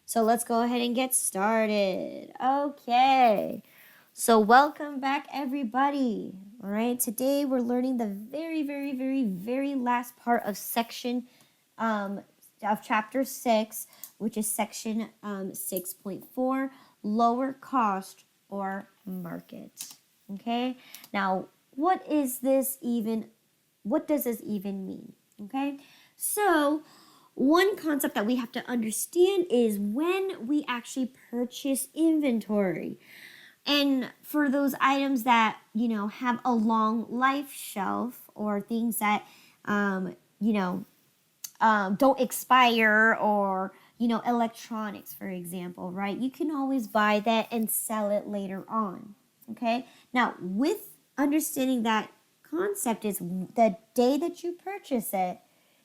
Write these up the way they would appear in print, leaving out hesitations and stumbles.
So let's go ahead and get started. Okay. So welcome back, everybody. All right. Today we're learning the very last part of section of chapter 6, which is section 6.4, lower cost or market. Okay. Now, what does this even mean? Okay. So one concept that we have to understand is when we actually purchase inventory. And for those items that, have a long life shelf or things that, don't expire or, electronics, for example, right? You can always buy that and sell it later on. Okay. Now, with understanding that concept is the day that you purchase it,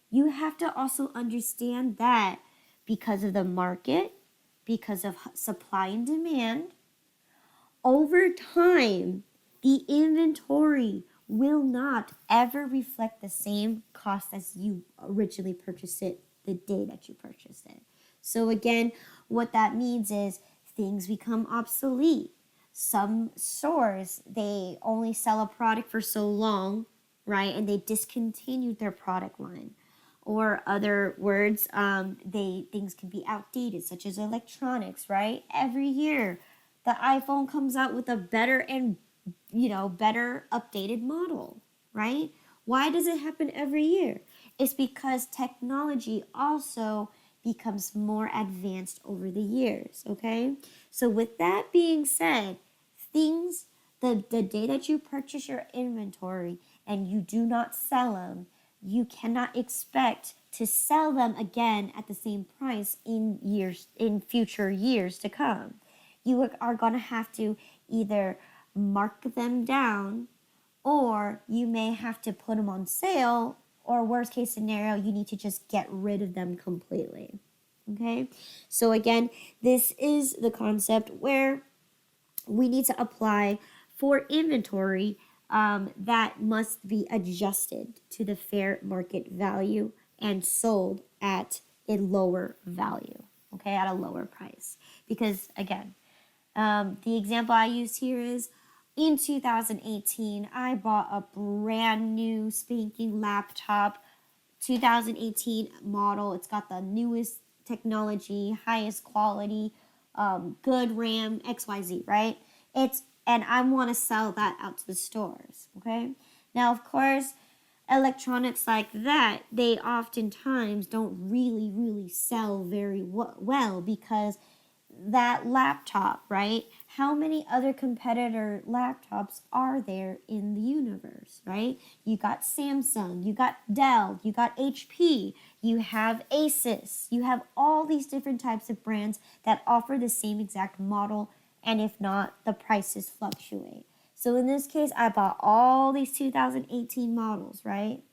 you have to also understand that because of the market, because of supply and demand, over time, the inventory will not ever reflect the same cost as you originally purchased it the day that you purchased it. So again, what that means is things become obsolete. Some stores, they only sell a product for so long, right? And they discontinued their product line. Or other words, things can be outdated, such as electronics, right? Every year, the iPhone comes out with a better and better updated model, right? Why does it happen every year? It's because technology also becomes more advanced over the years, okay? So with that being said, things, the day that you purchase your inventory and you do not sell them, you cannot expect to sell them again at the same price in future years to come. You are going to have to either mark them down, or you may have to put them on sale, or worst case scenario, you need to just get rid of them completely. Okay? So again, this is the concept where we need to apply for inventory that must be adjusted to the fair market value and sold at a lower value, okay, at a lower price. Because again, the example I use here is in 2018, I bought a brand new spanking laptop, 2018 model. It's got the newest technology, highest quality, good RAM, XYZ, right? And I want to sell that out to the stores, okay? Now, of course, electronics like that, they oftentimes don't really sell very well because that laptop, right? How many other competitor laptops are there in the universe, right? You got Samsung, you got Dell, you got HP, you have Asus, you have all these different types of brands that offer the same exact model, and if not, the prices fluctuate. So in this case, I bought all these 2018 models, right?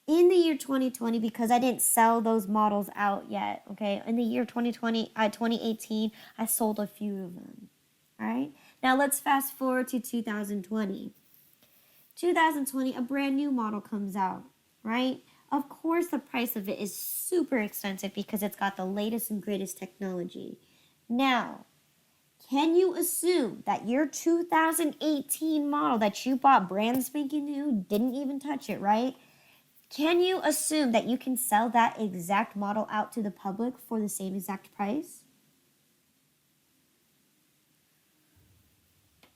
In the year 2020, because I didn't sell those models out yet, okay? In the year 2018, I sold a few of them, all right? Now let's fast forward to 2020. 2020, a brand new model comes out, right? Of course, the price of it is super expensive because it's got the latest and greatest technology. Now, can you assume that your 2018 model that you bought brand spanking new, didn't even touch it, right? Can you assume that you can sell that exact model out to the public for the same exact price?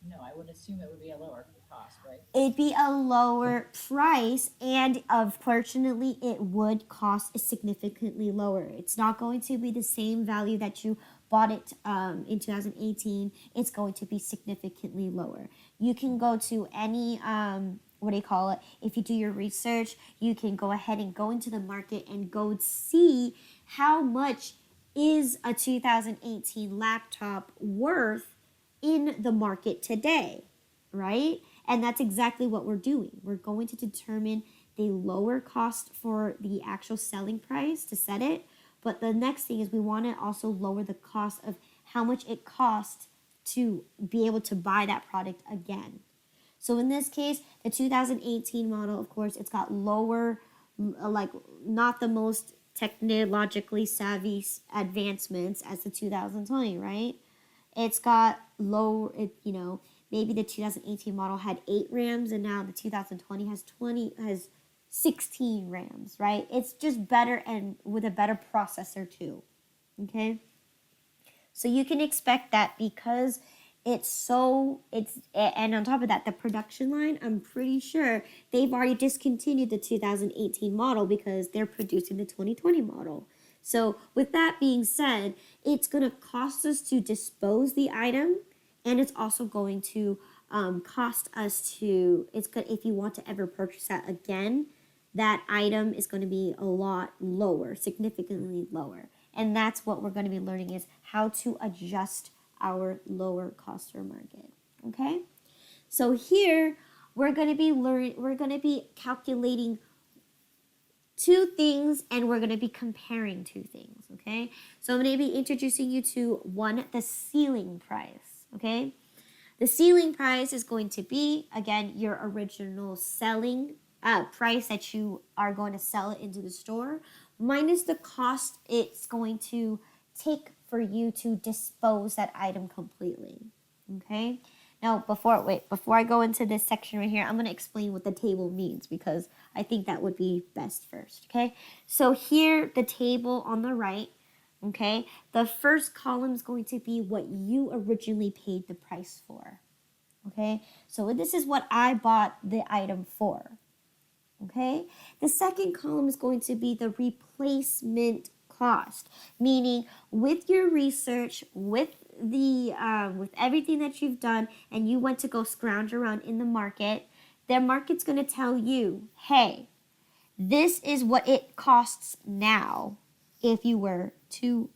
No, I would assume it would be a lower cost, right? It'd be a lower price, and unfortunately, it would cost significantly lower. It's not going to be the same value that you bought it in 2018. It's going to be significantly lower. You can go to any if you do your research, you can go ahead and go into the market and go see how much is a 2018 laptop worth in the market today, right? And that's exactly what we're doing. We're going to determine the lower cost for the actual selling price to set it. But the next thing is we want to also lower the cost of how much it costs to be able to buy that product again. So in this case, the 2018 model, of course, it's got lower, like not the most technologically savvy advancements as the 2020, right? It's got low, maybe the 2018 model had 8 RAMs and now the 2020 has 16 RAMs, right? It's just better and with a better processor too. Okay? So you can expect that because and on top of that, the production line, I'm pretty sure they've already discontinued the 2018 model because they're producing the 2020 model. So with that being said, it's going to cost us to dispose the item, and it's also going to cost us to, if you want to ever purchase that again, that item is going to be a lot lower, significantly lower. And that's what we're going to be learning is how to adjust our lower cost or market. Okay? So here we're going to be calculating 2 things and we're going to be comparing 2 things, okay? So I'm going to be introducing you to the ceiling price, okay? The ceiling price is going to be, again, your original selling price that you are going to sell it into the store, minus the cost it's going to take for you to dispose that item completely, okay? Now, before I go into this section right here, I'm going to explain what the table means because I think that would be best first, okay? So here, the table on the right, okay? The first column is going to be what you originally paid the price for, okay? So this is what I bought the item for, okay? The second column is going to be the replacement cost, meaning with your research, with everything that you've done, and you went to go scrounge around in the market's going to tell you, hey, this is what it costs now if you were to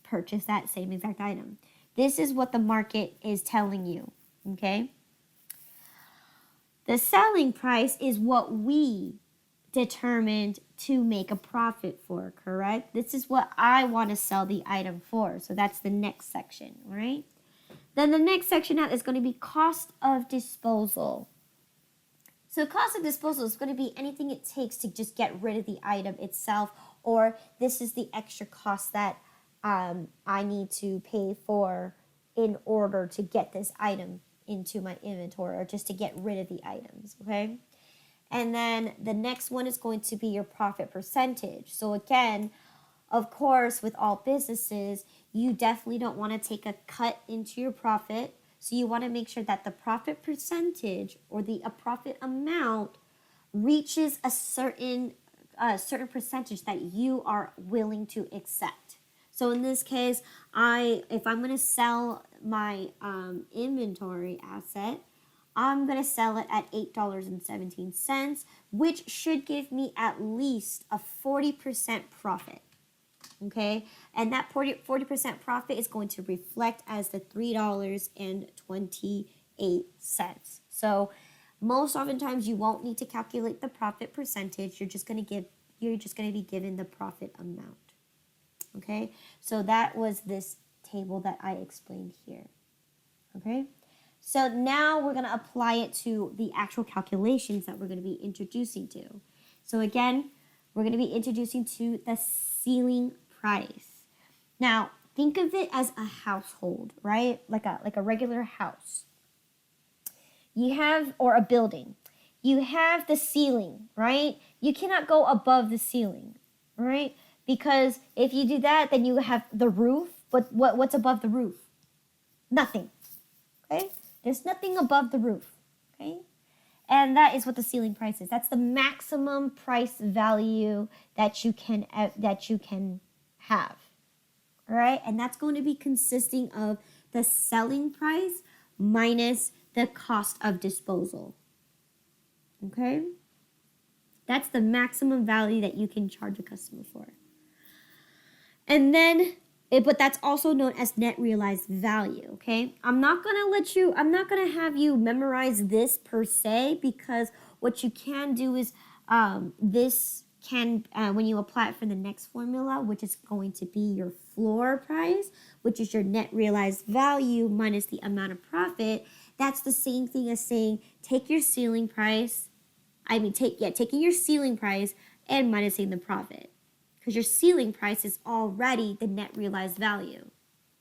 purchase that same exact item. This is what the market is telling you, okay? The selling price is what we determined to make a profit for, correct? This is what I want to sell the item for. So that's the next section, right? Then the next section is going to be cost of disposal. So cost of disposal is going to be anything it takes to just get rid of the item itself, or this is the extra cost that I need to pay for in order to get this item into my inventory or just to get rid of the items, okay? And then the next one is going to be your profit percentage. So again, of course, with all businesses, you definitely don't want to take a cut into your profit. So you want to make sure that the profit percentage or the profit amount reaches a certain percentage that you are willing to accept. So in this case, if I'm going to sell my inventory asset, I'm going to sell it at $8.17, which should give me at least a 40% profit, okay? And that 40% profit is going to reflect as the $3.28. So most oftentimes you won't need to calculate the profit percentage. You're just going to be given the profit amount, okay? So that was this table that I explained here, okay? So now we're going to apply it to the actual calculations that we're going to be introducing to. So again, we're going to be introducing to the ceiling price. Now, think of it as a household, right? Like a regular house. You have, or a building. You have the ceiling, right? You cannot go above the ceiling, right? Because if you do that, then you have the roof. But what's above the roof? Nothing, okay? There's nothing above the roof, okay? And that is what the ceiling price is. That's the maximum price value that you can have, all right? And that's going to be consisting of the selling price minus the cost of disposal, okay? That's the maximum value that you can charge a customer for. And then but that's also known as net realized value, okay? I'm not going to have you memorize this per se, because what you can do is when you apply it for the next formula, which is going to be your floor price, which is your net realized value minus the amount of profit, that's the same thing as saying taking your ceiling price and minusing the profit. because your ceiling price is already the net realized value,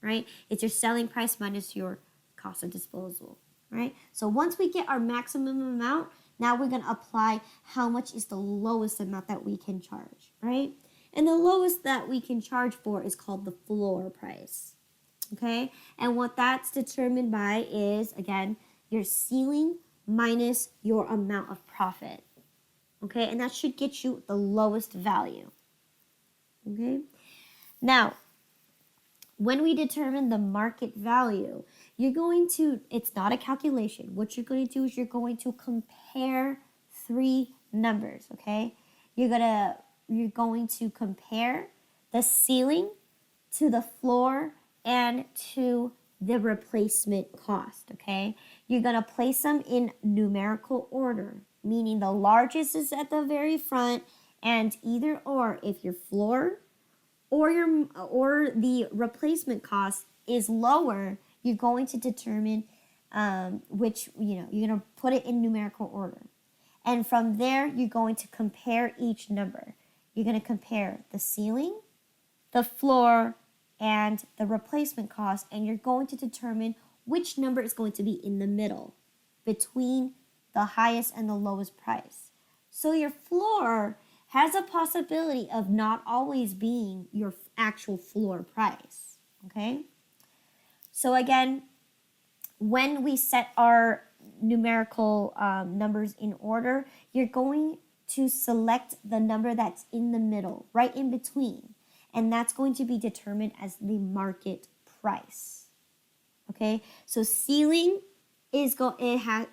right? It's your selling price minus your cost of disposal, right? So once we get our maximum amount, now we're going to apply how much is the lowest amount that we can charge, right? And the lowest that we can charge for is called the floor price, okay? And what that's determined by is, again, your ceiling minus your amount of profit, okay? And that should get you the lowest value, okay? Now, when we determine the market value, you're going to, it's not a calculation. What you're going to do is you're going to compare three numbers, okay? You're going to compare the ceiling to the floor and to the replacement cost, okay? You're going to place them in numerical order, meaning the largest is at the very front, and either or, if your floor or the replacement cost is lower, you're going to determine which, you're going to put it in numerical order. And from there, you're going to compare each number. You're going to compare the ceiling, the floor, and the replacement cost, and you're going to determine which number is going to be in the middle between the highest and the lowest price. So your floor has a possibility of not always being your actual floor price, okay? So again, when we set our numerical numbers in order, you're going to select the number that's in the middle, right in between, and that's going to be determined as the market price, okay? So ceiling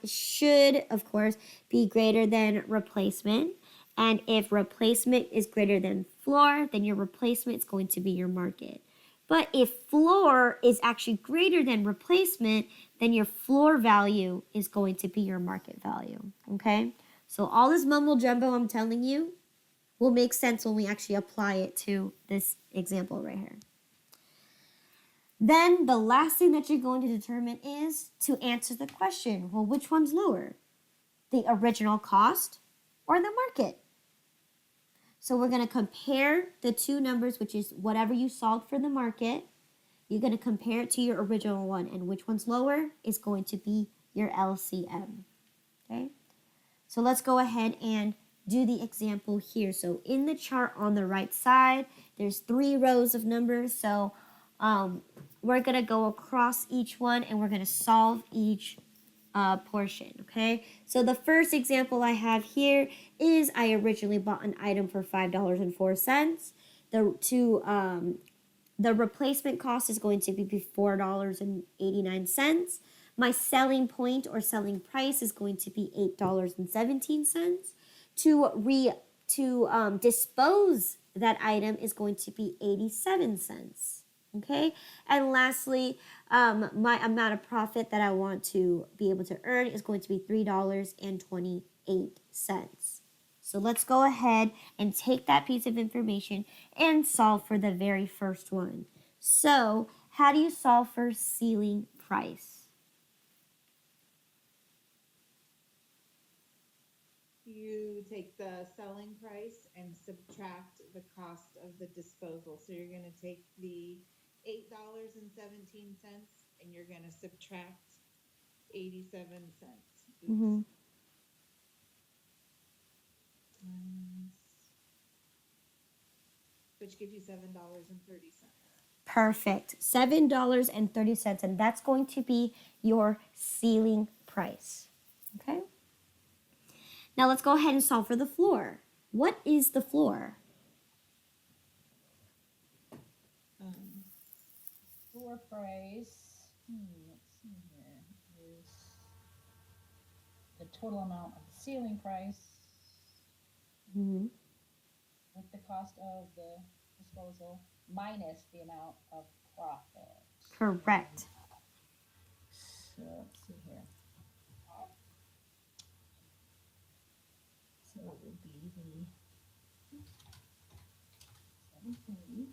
should, of course, be greater than replacement. And if replacement is greater than floor, then your replacement is going to be your market. But if floor is actually greater than replacement, then your floor value is going to be your market value, okay? So all this mumbo jumbo I'm telling you will make sense when we actually apply it to this example right here. Then the last thing that you're going to determine is to answer the question, well, which one's lower? The original cost or the market? So we're going to compare the two numbers, which is whatever you solved for the market. You're going to compare it to your original one, and which one's lower is going to be your LCM, okay? So let's go ahead and do the example here. So in the chart on the right side, there's 3 rows of numbers. So we're going to go across each one, and we're going to solve each portion, okay? So the first example I have here is I originally bought an item for $5.04. The replacement cost is going to be $4.89. My selling point or selling price is going to be $8.17. To dispose that item is going to be 87 cents. Okay, and lastly, my amount of profit that I want to be able to earn is going to be $3.28. So let's go ahead and take that piece of information and solve for the very first one. So how do you solve for ceiling price? You take the selling price and subtract the cost of the disposal. So you're going to take the $8.17 and you're going to subtract 87 cents. Mm-hmm. Which gives you $7.30. Perfect. $7.30, and that's going to be your ceiling price. Okay? Now let's go ahead and solve for the floor. What is the floor? Floor price, let's see here, is the total amount of the ceiling price Mm-hmm. with the cost of the disposal minus the amount of profit. Correct. So let's see here. So it would be the 730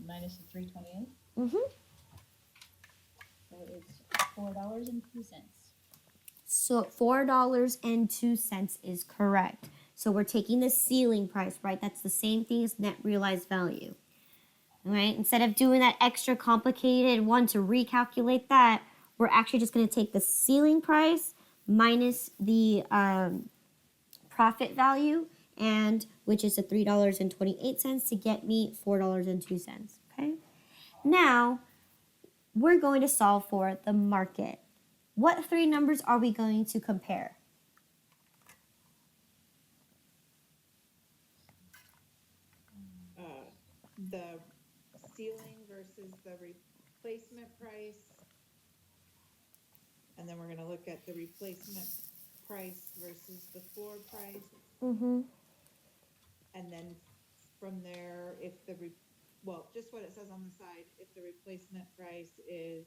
minus the 328. Mm-hmm. So it's $4.02. So $4.02 is correct. So we're taking the ceiling price, right? That's the same thing as net realized value. All right? Instead of doing that extra complicated one to recalculate that, we're actually just going to take the ceiling price minus the profit value, and which is the $3.28 to get me $4.02. Okay? Now, we're going to solve for the market. What three numbers are we going to compare? The ceiling versus the replacement price. And then we're going to look at the replacement price versus the floor price. Mm-hmm. And then from there, if the, well, just what it says on the side, if the replacement price is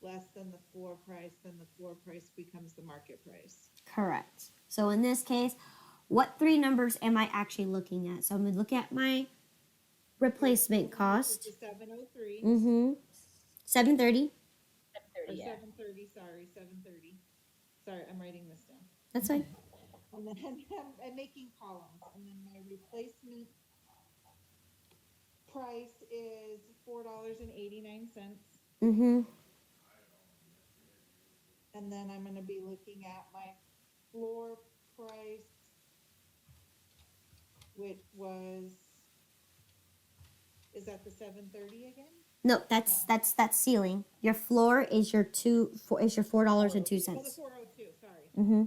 less than the floor price, then the floor price becomes the market price. Correct. So in this case, what three numbers am I actually looking at? So I'm going to look at my replacement cost. Which is 703. Mm-hmm. 730. 7:30, Or yeah. 730, sorry, 730. Sorry, I'm writing this down. That's fine. And then I'm making columns. And then my replacement price is $4.89. Mm-hmm. And then I'm going to be looking at my floor price, which was, is that the 730 again? No, that's ceiling. Your floor is your $4.02. Oh, the 402, sorry. Mm-hmm.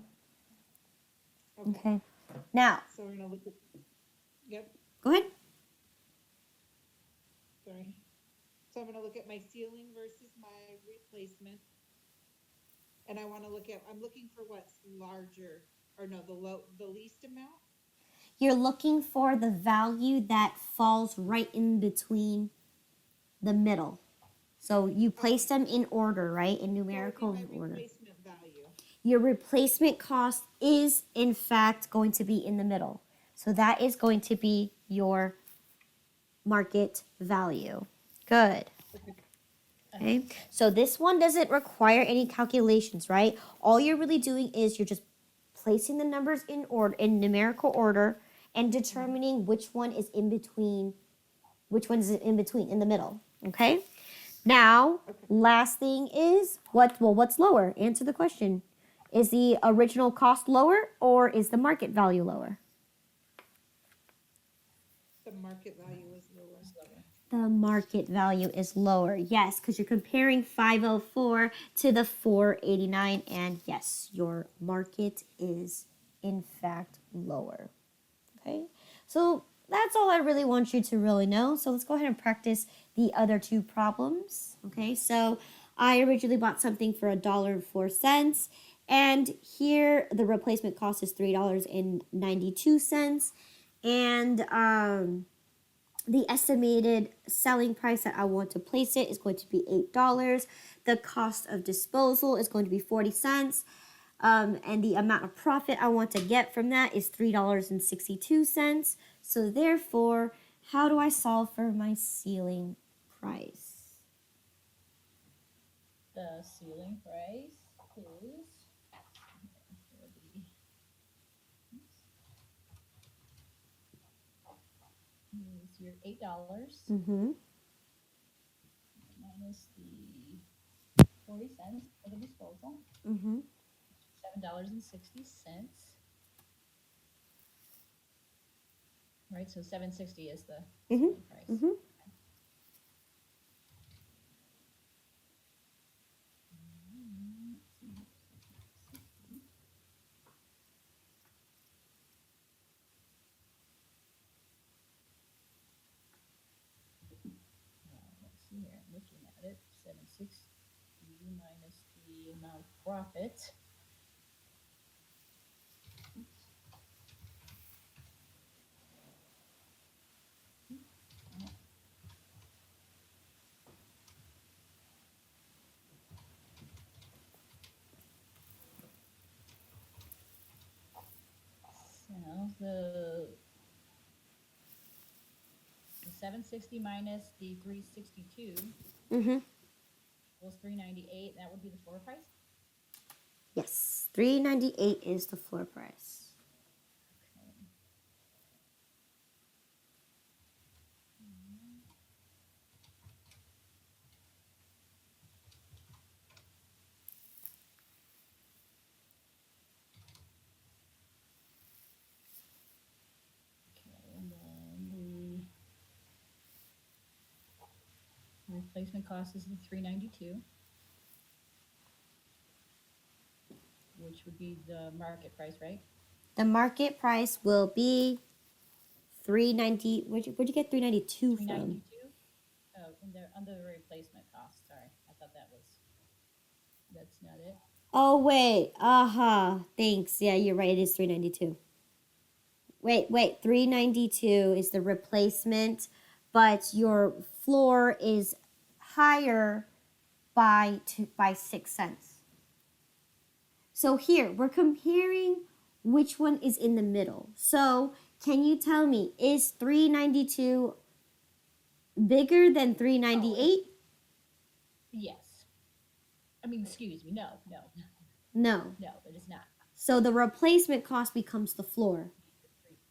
Okay. Now, So we're going to look at, yep, go ahead. sorry. So I'm going to look at my ceiling versus my replacement. And I want to look at, I'm looking for what's larger, or no, the least amount. You're looking for the value that falls right in between the middle. So you place them in order, right? In numerical So it'd be my order. replacement value. Your replacement cost is, in fact, going to be in the middle. So that is going to be your market value. Good. Okay. So this one doesn't require any calculations, right? All you're really doing is you're just placing the numbers in order, in numerical order, and determining which one is in between, in the middle. Okay. Now, last thing is what's lower? Answer the question. Is the original cost lower or is the market value lower? The market value is lower. The market value is lower. Yes, because you're comparing 504 to the 489, and yes, your market is in fact lower. Okay, so that's all I really want you to really know. So let's go ahead and practice the other two problems. Okay, so I originally bought something for $1.04, and here the replacement cost is $3.92, and the estimated selling price that I want to place it is going to be $8. The cost of disposal is going to be 40 cents. And the amount of profit I want to get from that is $3.62. So therefore, how do I solve for my ceiling price? The ceiling price is your $8 Mm-hmm. minus the 40 cents for the disposal, Mm-hmm. $7.60. Right, so 760 is the Mm-hmm. ceiling price. Mm-hmm. Let's see here, I'm looking at it, 760 minus the amount of profit. So the 760 minus the 362 Mm-hmm. equals 398. That would be the floor price. Yes. $398 is the floor price. Okay. Okay, and then the replacement cost is the $392, which would be the market price, right? The market price will be $390. Where'd you get $392 Three from? ninety-two. Oh, under the replacement cost. Sorry, I thought that's not it. Oh wait, thanks. Yeah, you're right. It is $392. Wait. $392 is the replacement, but your floor is higher by 6 cents. So here we're comparing which one is in the middle. So can you tell me, is $392 bigger than $398? Yes. I mean, excuse me. No, No. no, it is not. So the replacement cost becomes the floor.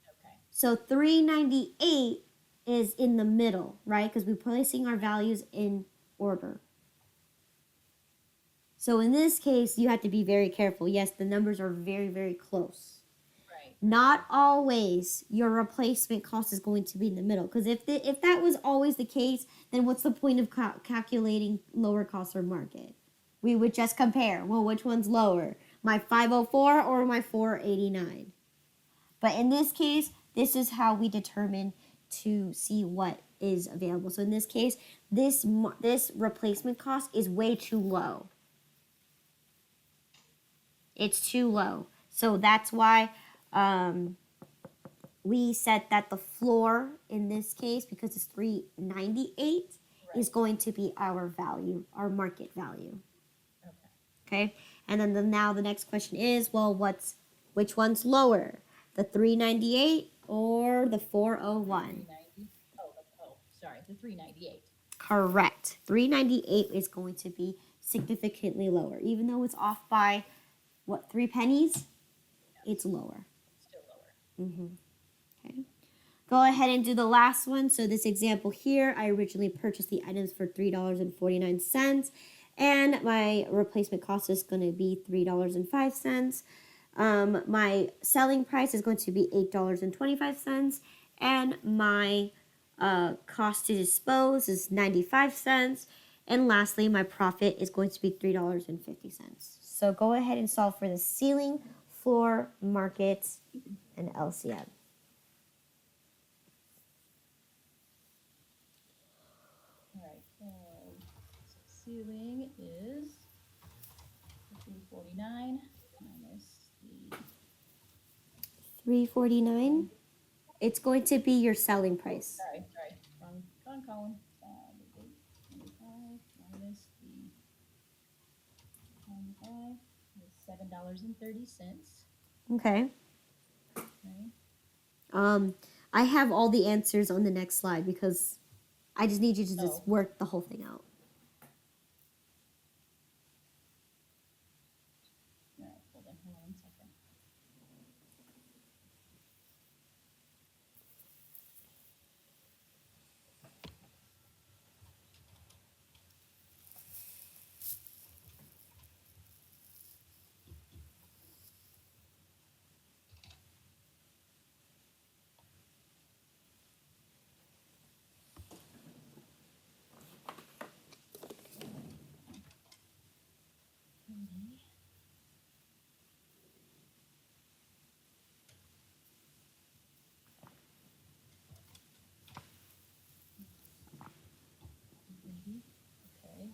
Okay. So 398 is in the middle, right? Because we're placing our values in order. So in this case, you have to be very careful. Yes, the numbers are very, very close. Right. Not always your replacement cost is going to be in the middle. Because if that was always the case, then what's the point of calculating lower cost or market? We would just compare. Well, which one's lower? My 504 or my 489? But in this case, this is how we determine to see what is available. So in this case, this replacement cost is way too low. It's too low. So that's why we said that the floor in this case, because it's 398, is going to be our value, our market value. Okay. And then now the next question is, well, which one's lower? The 398 or the 401? 390. Sorry, the 398. Correct. 398 is going to be significantly lower. Even though it's off by, 3 pennies? It's lower. Still lower. Okay. Go ahead and do the last one. So this example here, I originally purchased the items for $3.49. And my replacement cost is going to be $3.05. My selling price is going to be $8.25. And my cost to dispose is 95 cents. And lastly, my profit is going to be $3.50. So go ahead and solve for the ceiling, floor, market, and LCM. All right. So ceiling is 349 minus the $3.49. It's going to be your selling price. Sorry. Wrong column. 25 minus the 25 is $7.30. Okay. Okay. I have all the answers on the next slide because I just need you to just Oh. work the whole thing out. All right. Hold on 1 second. Okay.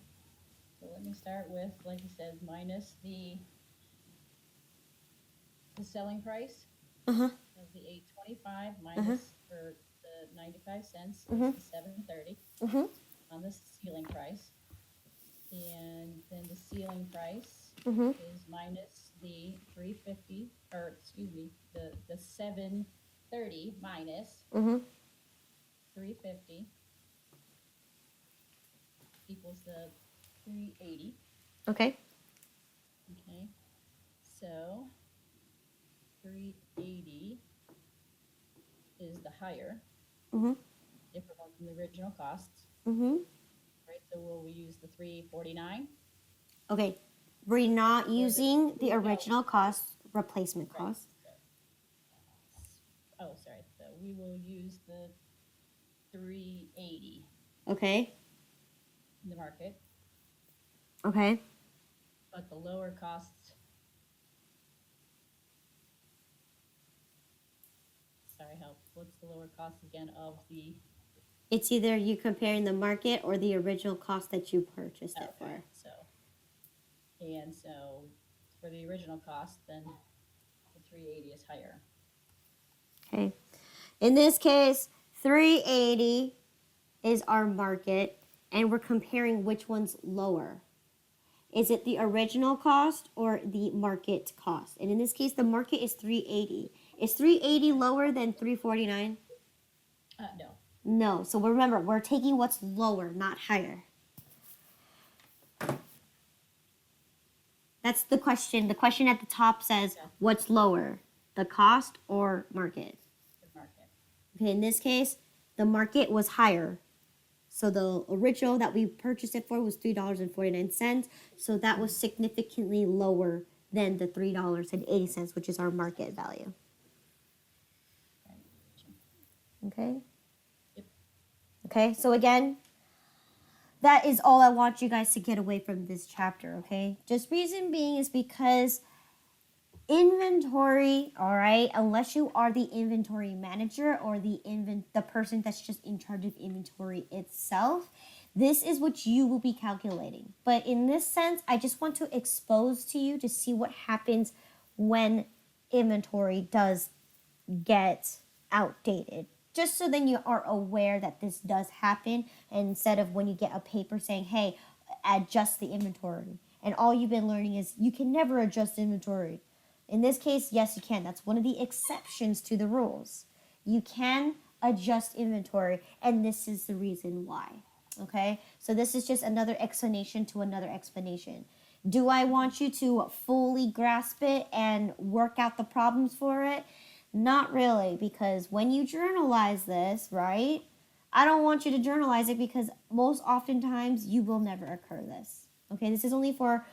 So let me start with, like you said, minus the selling price Uh-huh. of the 825 minus for the 95 cents is the 730 Mm-hmm. on the ceiling price. And then the ceiling price Mm-hmm. is minus the 350, or excuse me, the 730 minus Mm-hmm. 350 equals the 380. Okay. Okay. So 380 is the higher, Mm-hmm. different one from the original cost, Mm-hmm. right? So will we use the 349? Okay. We're not Or is it, using the no, original cost, replacement right. cost. Oh, sorry. So we will use the 380 Okay. in the market, Okay. but the lower cost, sorry, help. What's the lower cost again of the, It's either you comparing the market or the original cost that you purchased it okay, for. so for the original cost, then the 380 is higher. Okay. In this case, 380 is our market, and we're comparing which one's lower. Is it the original cost or the market cost? And in this case, the market is 380. Is 380 lower than 349? No. No. So remember, we're taking what's lower, not higher. That's the question. The question at the top says, Yeah. what's lower, the cost or market? The market. Okay, in this case, the market was higher. So the original that we purchased it for was $3.49. So that was significantly lower than the $3.80, which is our market value. Right. Okay? Yep. Okay, so again, that is all I want you guys to get away from this chapter, okay? Just reason being is because inventory, all right, unless you are the inventory manager or the person that's just in charge of inventory itself, this is what you will be calculating. But in this sense, I just want to expose to you to see what happens when inventory does get outdated. Just so then you are aware that this does happen, and instead of when you get a paper saying, hey, adjust the inventory. And all you've been learning is you can never adjust inventory. In this case, yes, you can. That's one of the exceptions to the rules. You can adjust inventory, and this is the reason why. Okay? So this is just another explanation to another explanation. Do I want you to fully grasp it and work out the problems for it? Not really, because when you journalize this, right? I don't want you to journalize it because most oftentimes you will never occur this. Okay, this is only for,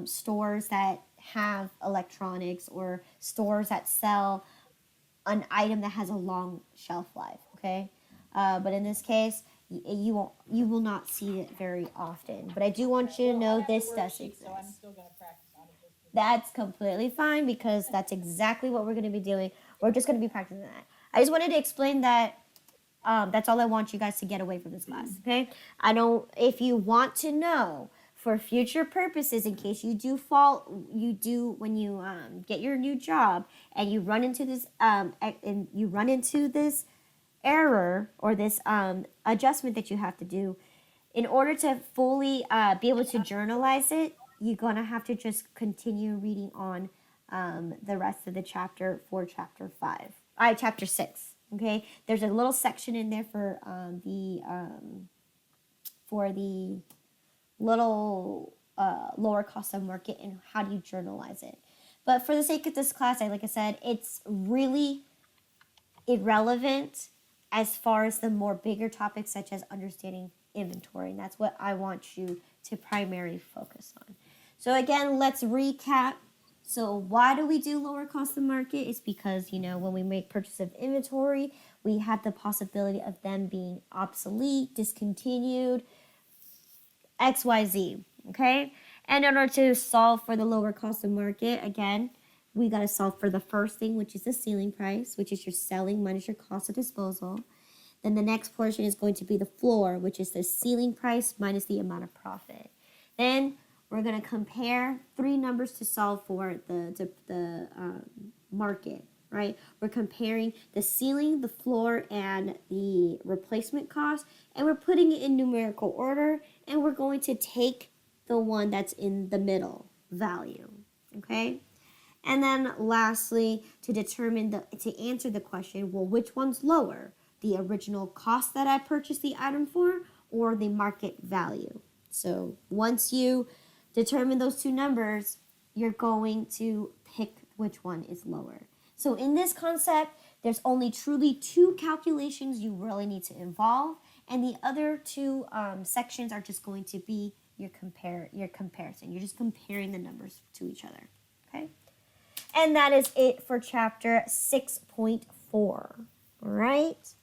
stores that have electronics or stores that sell an item that has a long shelf life. Okay, but in this case, you will not see it very often. But I do want you to Well, I know have the this does worksheet, exist. so I'm still going to practice on it. That's completely fine because that's exactly what we're going to be doing. We're just going to be practicing that. I just wanted to explain that. That's all I want you guys to get away from this class. Okay. I don't. If you want to know for future purposes, in case you do when you get your new job and you run into this error or this adjustment that you have to do, in order to fully be able to journalize it, you're going to have to just continue reading on the rest of the chapter for chapter 6. Okay, there's a little section in there for the little lower cost of market and how do you journalize it. But for the sake of this class, like I said, it's really irrelevant as far as the more bigger topics such as understanding inventory, and that's what I want you to primarily focus on. So again, let's recap. So why do we do lower cost of market? It's because, when we make purchase of inventory, we have the possibility of them being obsolete, discontinued, XYZ, okay? And in order to solve for the lower cost of market, again, we got to solve for the first thing, which is the ceiling price, which is your selling minus your cost of disposal. Then the next portion is going to be the floor, which is the ceiling price minus the amount of profit. Then we're going to compare three numbers to solve for the market, right? We're comparing the ceiling, the floor, and the replacement cost, and we're putting it in numerical order, and we're going to take the one that's in the middle value, okay? And then lastly, to answer the question, well, which one's lower? The original cost that I purchased the item for or the market value? So once you determine those two numbers, you're going to pick which one is lower. So in this concept, there's only truly two calculations you really need to involve, and the other two sections are just going to be your comparison. You're just comparing the numbers to each other. Okay? And that is it for chapter 6.4. All right?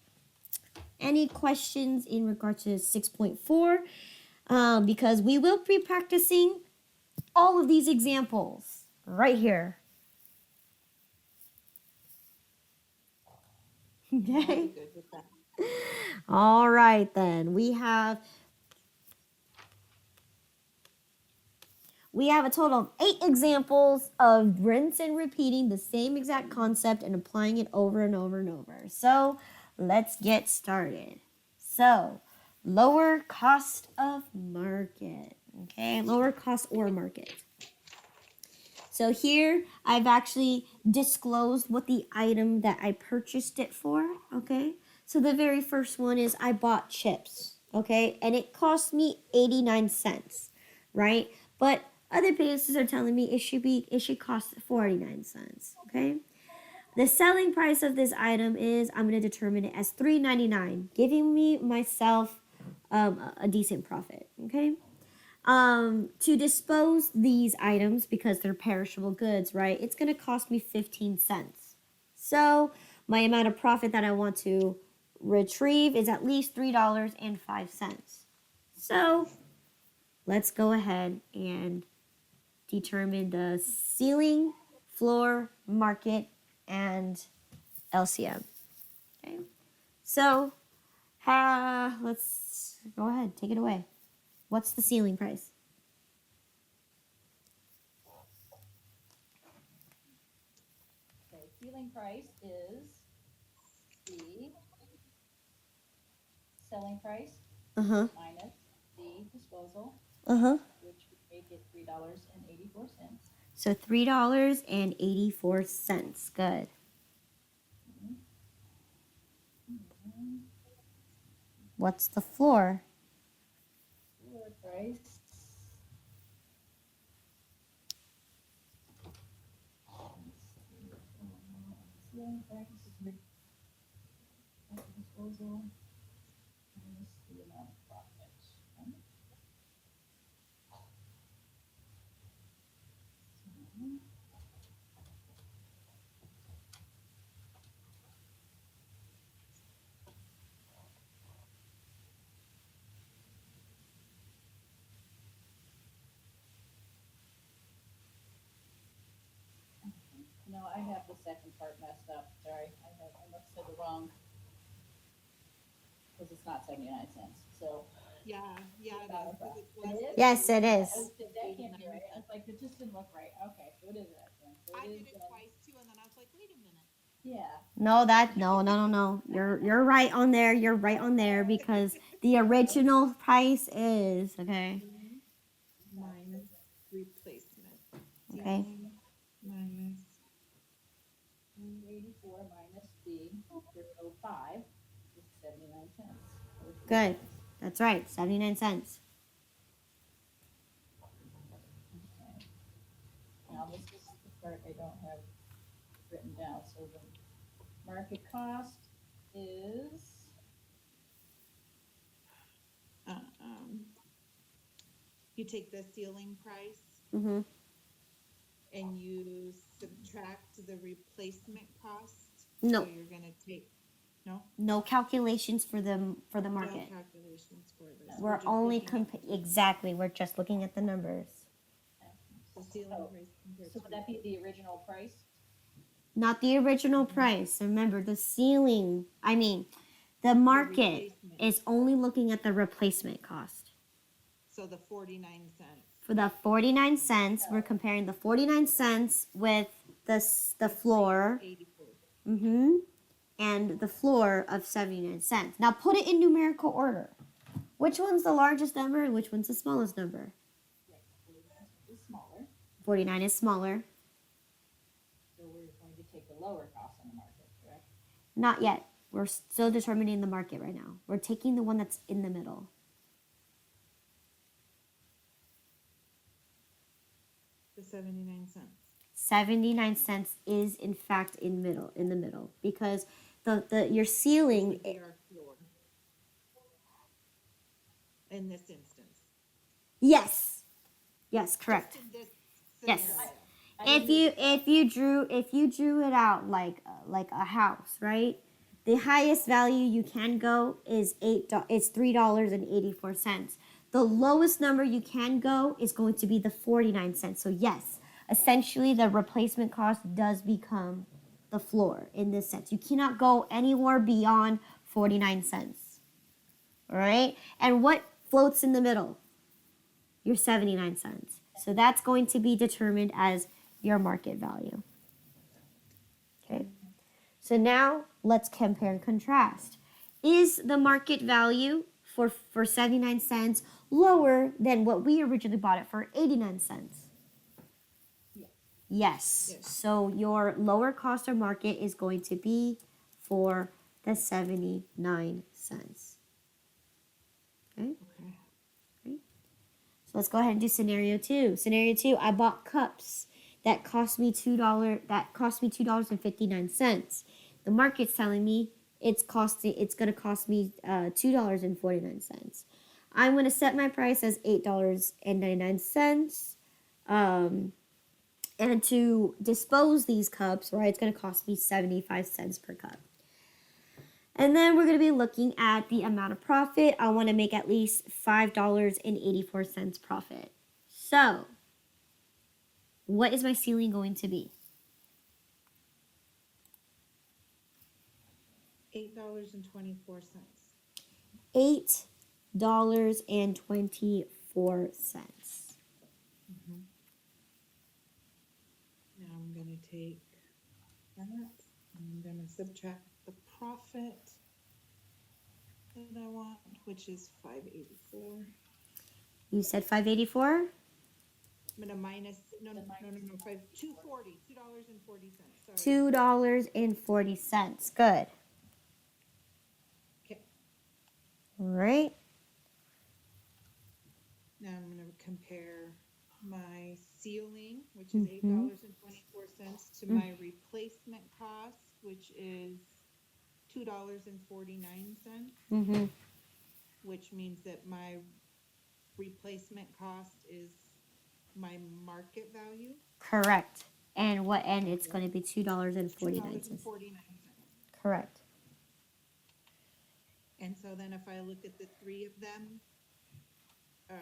Any questions in regard to 6.4? Because we will be practicing all of these examples right here. Okay? Good with that. All right, then. We have a total of 8 examples of rinse and repeating the same exact concept and applying it over and over and over. So let's get started. So, lower cost of market. Okay, lower cost or market. So here I've actually disclosed what the item that I purchased it for. Okay, so the very first one is I bought chips. Okay, and it cost me 89 cents, right? But other places are telling me it should cost 49 cents. Okay. The selling price of this item is, I'm going to determine it as $3.99, giving me myself a decent profit. Okay. To dispose these items, because they're perishable goods, right? It's going to cost me 15 cents. So my amount of profit that I want to retrieve is at least $3.05. So let's go ahead and determine the ceiling, floor, market, and LCM. Okay. So let's go ahead, take it away. What's the ceiling price? Okay, ceiling price is the selling price Uh-huh. minus the disposal, Uh-huh. which would make it $3.84. So $3.84. Good. What's the floor? Floor price. Ceiling price after disposal minus the amount of profit. Okay. No, I have the second part messed up. Sorry, I must have said the wrong, because it's not 79 cents. So Yeah, it is. 'Cause it's less It than is? Yes, it $3. is. I was thinking, that can't be right. I was like, it just didn't look right. Okay, so it is that then. So I it did is, it twice too, and then I was like, wait a minute. yeah. No. You're right on there. You're right on there because the original price is, okay. Minus replacement. Okay. Ceiling minus 384 minus the 0.05 is 79 cents. Good. That's right. 79 cents. Okay. Now this is the part I don't have written down. So the market cost is uh, um, you take the ceiling price Mm-hmm. and you subtract the replacement cost. No. So you're gonna take No calculations for the no market. calculations for this. We're just only looking at exactly. We're just looking at the numbers. the ceiling price compared so to would that be the original price? Not the original price. Remember, the ceiling, the market replacement. is only looking at the replacement cost. So the 49 cents. For the 49 cents, we're comparing the 49 cents with the floor. 84. Mm-hmm. And the floor of 79 cents. Now put it in numerical order. Which one's the largest number and which one's the smallest number? Is smaller. 49 is smaller. So we're going to take the lower cost on the market, correct? Not yet. We're still determining the market right now. We're taking the one that's in the middle. The 79 cents. 79 cents is in fact in the middle because the your ceiling Would be our floor. In this instance. yes. Yes, Just correct. in this Yes. scenario. If you drew it out like a house, right? The highest value you can go is $3.84. The lowest number you can go is going to be the 49 cents. So yes, essentially the replacement cost does become the floor in this sense. You cannot go anywhere beyond 49 cents. All right? And what floats in the middle? Your 79 cents. So that's going to be determined as your market value. Okay. So now let's compare and contrast. Is the market value for 79 cents lower than what we originally bought it for 89 cents? Yes. Yes. Yes. So your lower cost of market is going to be for the 79 cents. Okay. Okay. So let's go ahead and do scenario 2. Scenario 2, I bought cups that cost me $2.59. The market's telling me it's gonna cost me $2.49. I'm gonna set my price as $8.99. And to dispose these cups, right, it's gonna cost me 75 cents per cup. And then we're going to be looking at the amount of profit. I want to make at least $5.84 profit. So, what is my ceiling going to be? $8.24. $8.24. Now I'm going to take that. I'm going to subtract the profit that I want, which is 584. You said 584? I'm going to minus, no, 240, $2.40. Sorry. $2.40. Good. Okay. All right. Now I'm going to compare my ceiling, which is $8.24, to my replacement cost, which is $2.49, Mm-hmm. which means that my replacement cost is my market value. Correct. And it's going to be $2.49. $2.49. Correct. And so then if I look at the three of them, I'm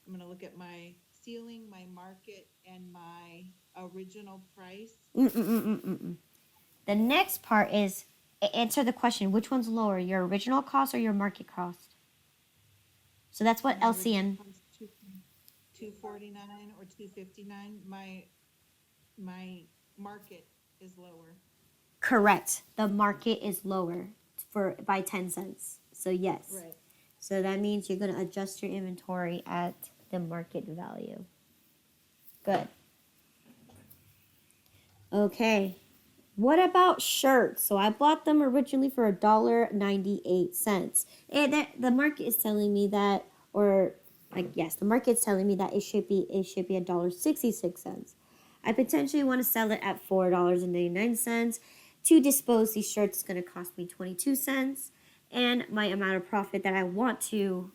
going to look at my ceiling, my market, and my original price. The next part is answer the question, which one's lower, your original cost or your market cost? So that's what My LCM. original cost, 249 or 259. My market is lower. Correct. The market is lower by 10 cents. So yes. Right. So that means you're going to adjust your inventory at the market value. Good. Okay. What about shirts? So I bought them originally for $1.98. And the market is telling me that, or like yes, the market's telling me that it should be $1.66. I potentially want to sell it at $4.99. To dispose these shirts is going to cost me 22 cents. And my amount of profit that I want to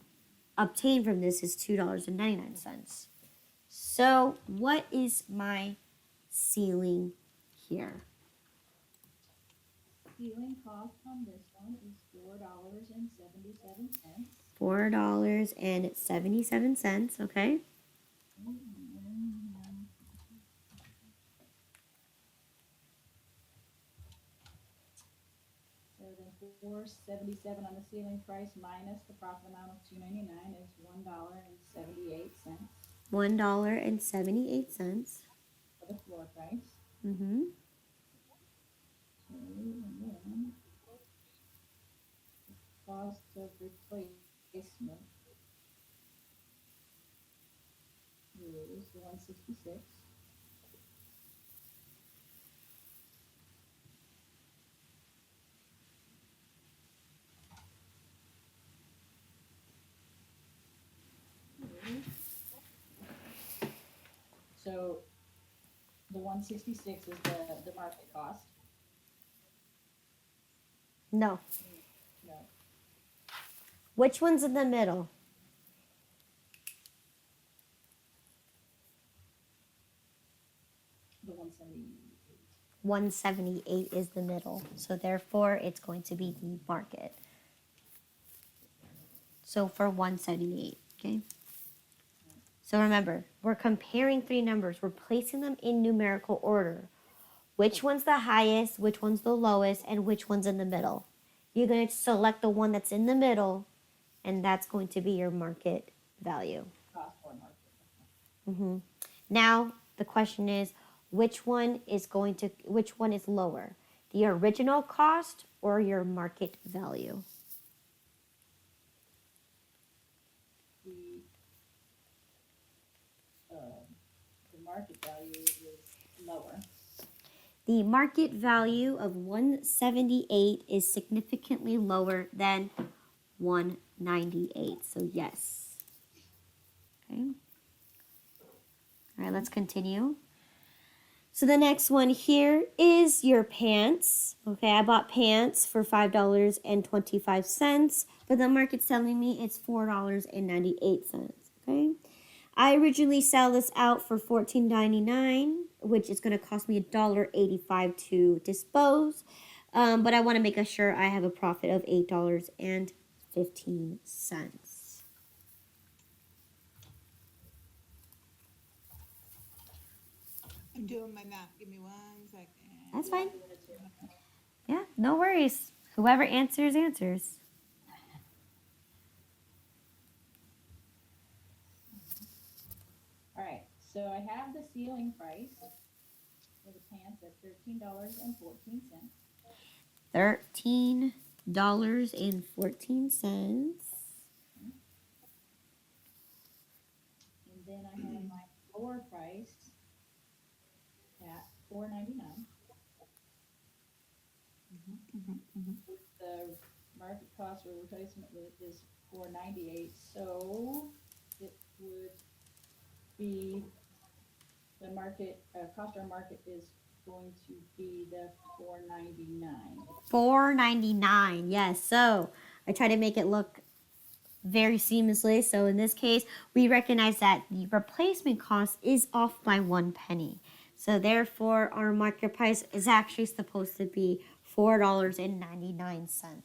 obtain from this is $2.99. So what is my ceiling here? Ceiling cost on this one is $4.77. $4.77, okay? So then $4.77 on the ceiling price minus the profit amount of $2.99 is $1.78 $1.78. for the floor price. Mm-hmm. So, and then the cost of replacement is $1.66. So 166 is the market cost. No. No, Which one's in the middle? the 178. 178 is the middle. So therefore, it's going to be the market. So for 178, okay? So remember, we're comparing three numbers. We're placing them in numerical order. Which one's the highest, which one's the lowest, and which one's in the middle. You're going to select the one that's in the middle, and that's going to be your market value. Cost or market. Now, the question is, which one is lower? The original cost or your market value? The market value is lower. The market value of 178 is significantly lower than 198. So yes. Okay. All right, let's continue. So the next one here is your pants. Okay, I bought pants for $5.25, but the market's telling me it's $4.98. Okay. I originally sell this out for $14.99, which is going to cost me $1.85 to dispose. But I want to make sure I have a profit of $8.15. I'm doing my math. Give me 1 second. That's fine. Yeah, no worries. Whoever answers, answers. All right, so I have the ceiling price for the pants at $13.14. $13.14. And then I have my floor price at $4.99. The market cost for replacement is $4.98, so it would be the market cost or market is going to be the $4.99. $4.99. Yes. So I try to make it look very seamlessly. So in this case, we recognize that the replacement cost is off by 1 penny. So therefore, our market price is actually supposed to be $4.99.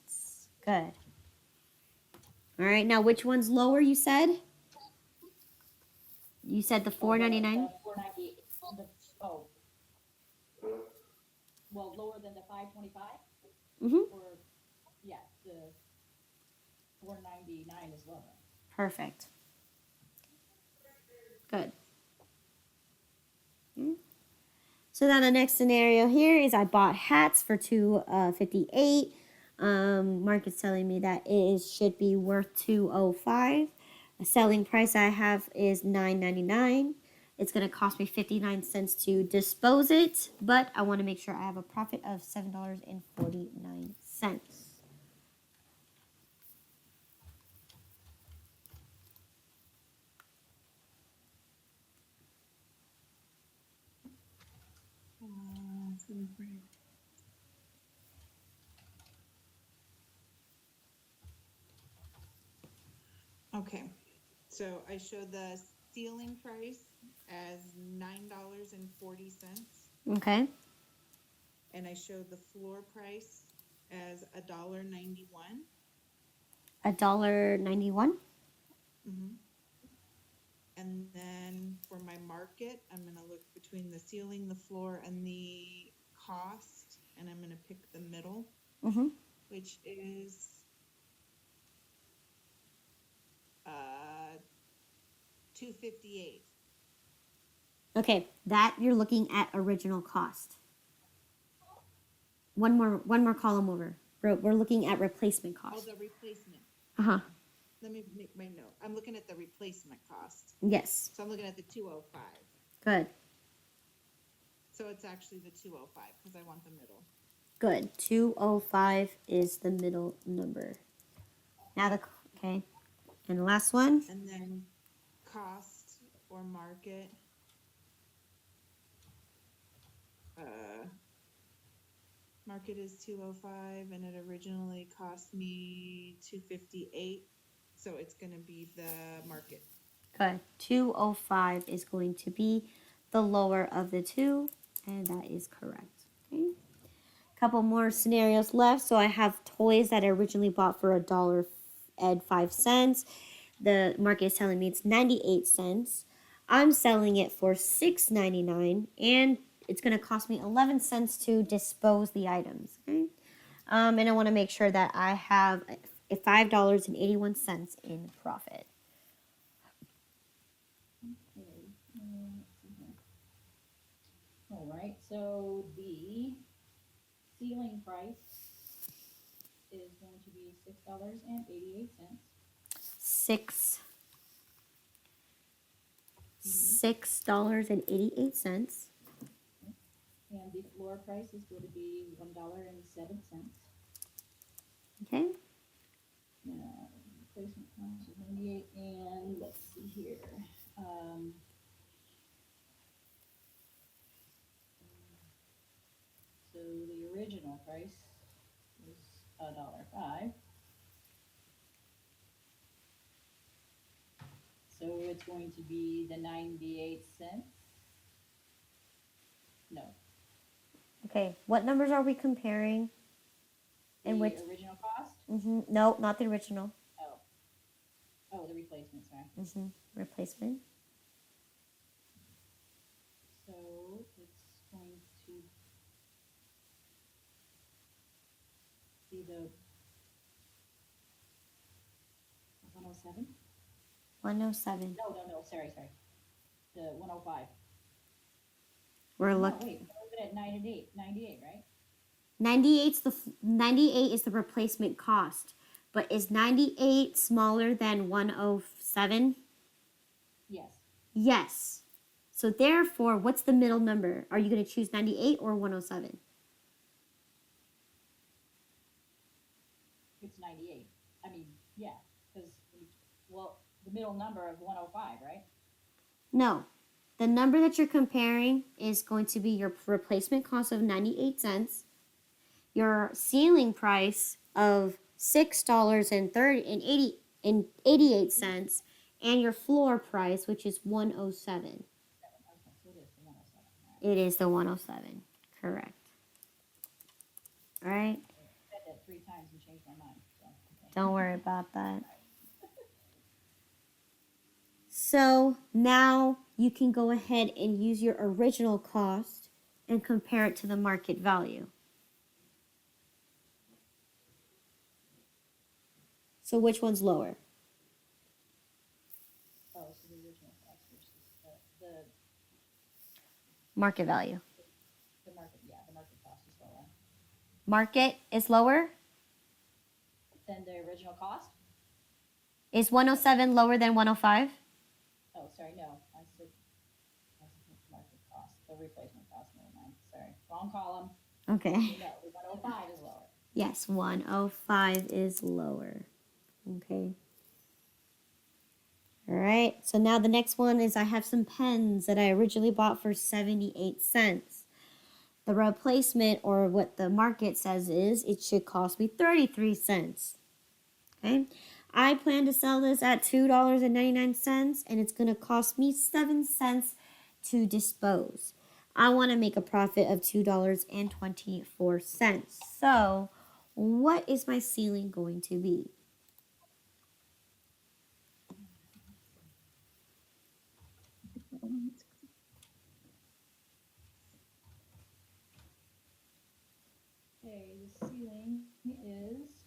Good. All right. Now, which one's lower? You said. You said the $4.99. The $4.98. Oh, well, lower than the $5.25. Or yeah, the $4.99 is lower. Perfect. Good. So now the next scenario here is I bought hats for $2.58. Market's telling me that it should be worth $2.05. The selling price I have is $9.99. It's going to cost me 59 cents to dispose it, but I want to make sure I have a profit of $7.49. Okay, so I show the ceiling price as $9.40, Okay. and I show the floor price as $1.91. $1.91. And then for my market, I'm gonna look between the ceiling, the floor, and the cost, and I'm gonna pick the middle, which is $2.58. Okay, that you're looking at original cost. One more column over. We're looking at replacement Oh, cost. the replacement. Uh-huh. Let me make my note. I'm looking at the replacement cost. Yes. So I'm looking at the 205. Good. So it's actually the 205 because I want the middle. Good. 205 is the middle number. Now okay. And the last one? And then cost or market market is 205 and it originally cost me 258. So it's going to be the market. Good. 205 is going to be the lower of the two, and that is correct. Okay. Couple more scenarios left. So I have toys that I originally bought for $1.05. The market is telling me it's 98 cents. I'm selling it for $6.99, and it's going to cost me 11 cents to dispose the items. Okay. And I want to make sure that I have a $5.81 in profit. Okay, let's see here. All right, so the ceiling price is going to be $6.88. $6.88. And the floor price is going to be $1.07. Okay. Replacement cost is 98, and let's see here. So the original price was $1.05. So it's going to be the 98 cents. No, Okay. What numbers are we comparing? the And which? original cost. No, not the original. Oh, the replacement. Sorry. Replacement. So it's going to be the 107. 107. No. Sorry. The 105. We're No, looking. wait. We're at 98, right? 98 is the replacement cost. But is 98 smaller than 107? Yes. Yes. So therefore, what's the middle number? Are you going to choose 98 or 107? It's 98. I mean, yeah, because, the middle number of 105, right? No. The number that you're comparing is going to be your replacement cost of 98 cents, your ceiling price of $6.88, and your floor price, which is 107. Okay, so it is the 107. All right. It is the 107. Correct. All right. I said that 3 times and changed my mind. So, okay. Don't worry about that. So now you can go ahead and use your original cost and compare it to the market value. So which one's lower? Oh, so the original cost versus the Market value. market. Yeah, the market cost is lower Market is lower? than the original cost. Is 107 lower than 105? Oh, sorry, no. I said market cost, the replacement cost. Never mind. Sorry, wrong column. Okay. No, the 105 is lower. Yes, 105 is lower. Okay. All right. So now the next one is I have some pens that I originally bought for 78 cents. The replacement, or what the market says, is it should cost me 33 cents. Okay. I plan to sell this at $2.99, and it's going to cost me 7 cents to dispose. I want to make a profit of $2.24. So, what is my ceiling going to be? Okay, the ceiling is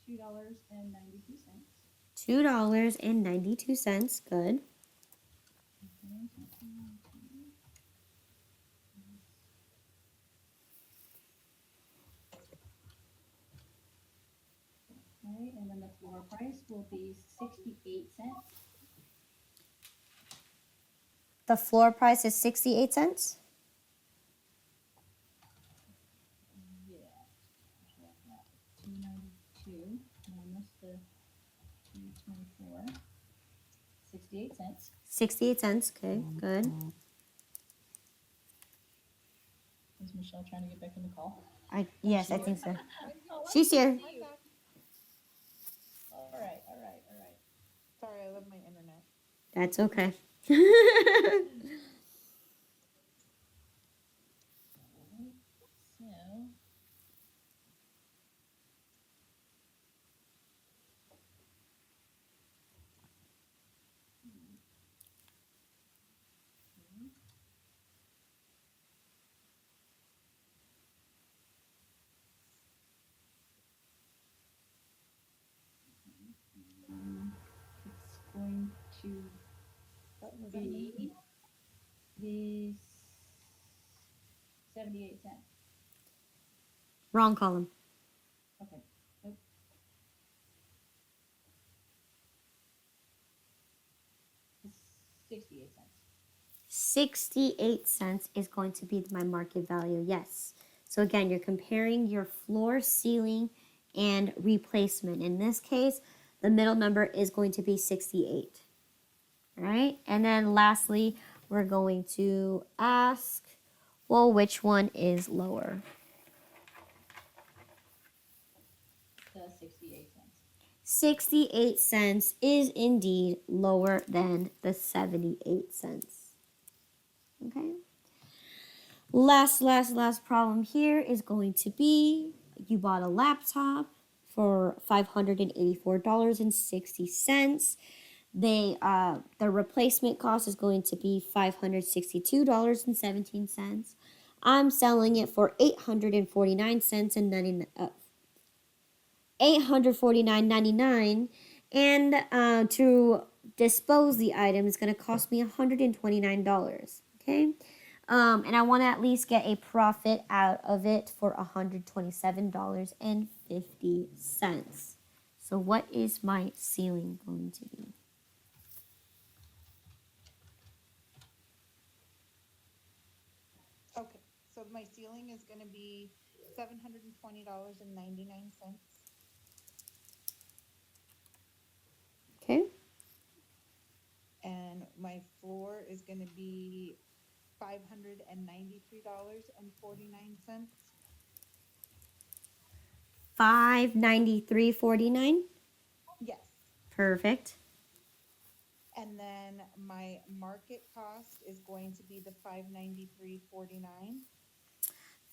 $2.92. $2.92. Good. Okay, and then the floor price will be 68 cents. The floor price is 68 cents. Yeah. 292 minus the 224. 68 cents. 68 cents. Okay, good. Is Michelle trying to get back in the call? Yes, I think so. Oh, She's here. I'm back. all right, all right, all right. Sorry, I love my internet. That's okay. So, it's going to be the 78 cents. Wrong column. Okay. Nope. It's 68 cents. 68 cents is going to be my market value. Yes. So again, you're comparing your floor, ceiling, and replacement. In this case, the middle number is going to be 68. All right. And then lastly, we're going to ask, well, which one is lower? The 68 cents. 68 cents is indeed lower than the 78 cents. Okay. Last problem here is going to be you bought a laptop for $584.60. The replacement cost is going to be $562.17. I'm selling it for $849.99 and $849.99, and to dispose the item is going to cost me $129. Okay. And I want to at least get a profit out of it for $127.50. So what is my ceiling going to be? Okay, so my ceiling is gonna be $720.99. Okay. And my floor is gonna be $593.49. $593.49. Yes. Perfect. And then my market cost is going to be the $593.49.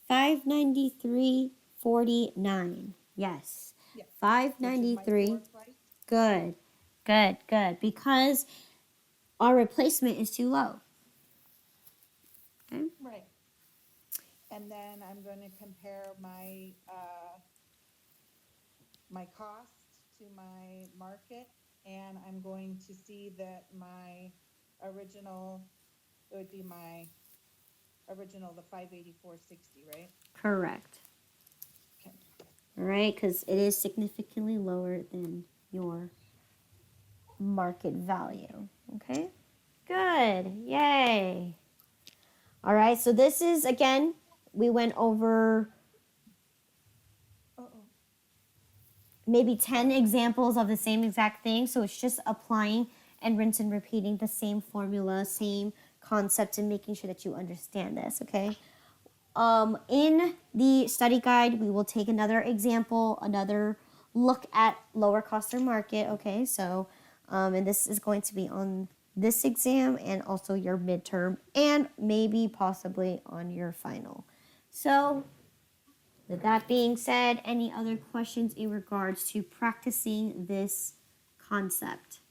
$593.49. Yes. Yes. Which is my $593. floor price. Good. Good. Because our replacement is too low. Okay. Right. And then I'm going to compare my my cost to my market, and I'm going to see that my original, it would be my original, the 584.60, right? Correct. Okay. All right, because it is significantly lower than your market value. Okay. Good. Yay. All right, so this is, again, we went over Uh-oh. maybe 10 examples of the same exact thing. So it's just applying and rinse and repeating the same formula, same concept, and making sure that you understand this, okay? In the study guide, we will take another example, another look at lower cost or market, okay? So, and this is going to be on this exam and also your midterm and maybe possibly on your final. So, with that being said, any other questions in regards to practicing this concept?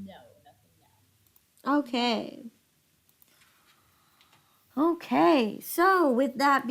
No, nothing now. Okay. Okay, so with that